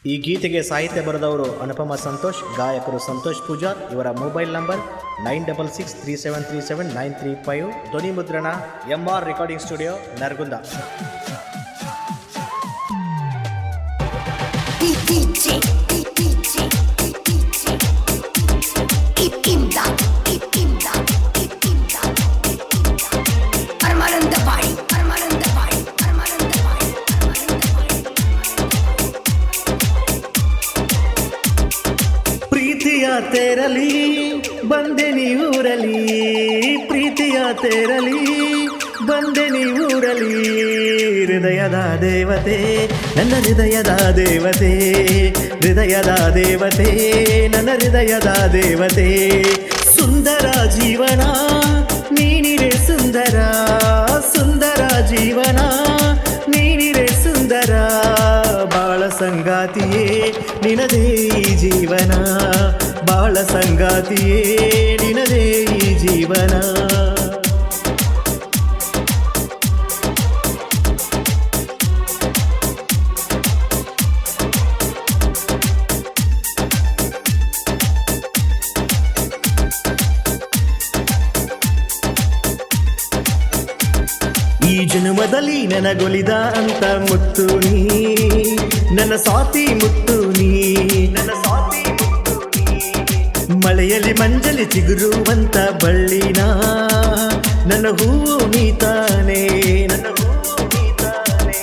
ಈ ಗೀತೆಗೆ ಸಾಹಿತ್ಯ ಬರೆದವರು ಅನುಪಮ ಸಂತೋಷ್, ಗಾಯಕರು ಸಂತೋಷ್ ಪೂಜಾರ್. ಇವರ ಮೊಬೈಲ್ ನಂಬರ್ 9663737935. ಧ್ವನಿ ಮುದ್ರಣ MR ರೆಕಾರ್ಡಿಂಗ್ ಸ್ಟುಡಿಯೋ, ನರಗುಂದ. ಪ್ರೀತಿಯ ತೇರಲಿ ಬಂದೆ ನೀರಲಿ, ಪ್ರೀತಿಯ ತೇರಲಿ ಬಂದೆ ನೀರಲಿ. ಹೃದಯದ ದೇವತೆ ನನ್ನ ಹೃದಯದ ದೇವತೆ, ಹೃದಯದ ದೇವತೆ ನನ್ನ ಹೃದಯದ ದೇವತೆ. ಸುಂದರ ಜೀವನ ನೀನಿರೆ ಸುಂದರ, ಸುಂದರ ಜೀವನ ನೀನಿರೆ ಸುಂದರ. ಬಾಳ ಸಂಗಾತಿಯೇ ನಿನದೇ ಈ ಜೀವನ, ಬಾಳ ಸಂಗಾತಿಯೇ ನಿನದೇ ಈ ಜೀವನ. ಈ ಜನ್ಮದಲ್ಲಿ ನನಗೊಲಿದ ಅಂತ ಮುತ್ತು ನೀ, ನನ್ನ ಸಾತಿ ಮುತ್ತು ನೀ, ನನ್ನ ಸಾತಿ ಮುತ್ತು ನೀ. ಮಳೆಯಲ್ಲಿ ಮಂಜಲಿ ಚಿಗುರುವಂತ ಬಳ್ಳಿನ ನನ್ನ ಹೂವು ನೀತಾನೆ, ನನ್ನ ಹೂವು ನೀತಾನೆ.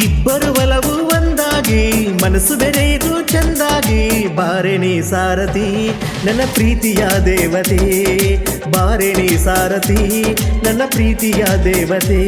ಇಬ್ಬರು ಒಲವು ಒಂದಾಗಿ ಮನಸ್ಸು ಬೆರೆಯಿತು ಚಂದಾಗಿ. ಬಾರೆಣಿ ಸಾರಥಿ ನನ್ನ ಪ್ರೀತಿಯ ದೇವತೆ, ಬಾರೆಣಿ ಸಾರಥಿ ನನ್ನ ಪ್ರೀತಿಯ ದೇವತೆ.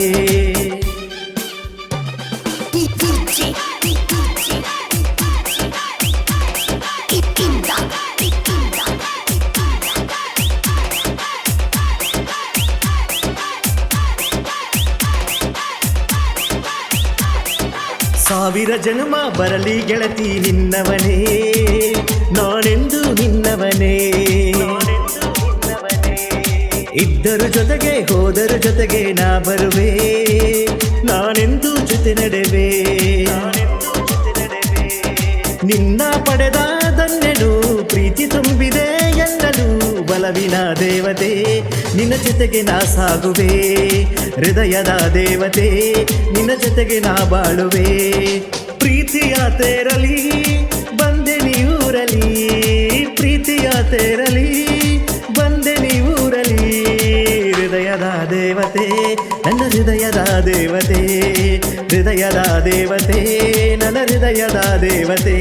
ಸಾವಿರ ಜನ್ಮ ಬರಲಿ ಗೆಳತಿ ನಿನ್ನವನೇ, ನಾನೆಂದು ನಿನ್ನವನೇ. ಇದ್ದರು ಜೊತೆಗೆ ಹೋದರು ಜೊತೆಗೆ ನಾ ಬರುವೆ, ನಾನೆಂದು ಜೊತೆ ನಡೆವೆ. ನಿನ್ನ ಪಡೆದ ಧನ್ಯನು ಪ್ರೀತಿ ತುಂಬಿದೆ ಎನ್ನಲು. ಬಲವಿನ ದೇವತೆ ನಿನ್ನ ಜೊತೆಗೆ ನಾ ಸಾಗುವೆ, ಹೃದಯದ ದೇವತೆ ನಿನ್ನ ಜೊತೆಗೆ ನಾ ಬಾಳುವೆ. ಪ್ರೀತಿಯ ತೇರಲಿ ಬಂದೆ ನೀರಲಿ, ಪ್ರೀತಿಯ ತೇರಲಿ ಬಂದೆ ನೀರಲಿ. ಹೃದಯದ ದೇವತೆ ನನ್ನ ಹೃದಯದ ದೇವತೆ, ಹೃದಯದ ದೇವತೆ ನನ್ನ ಹೃದಯದ ದೇವತೆ.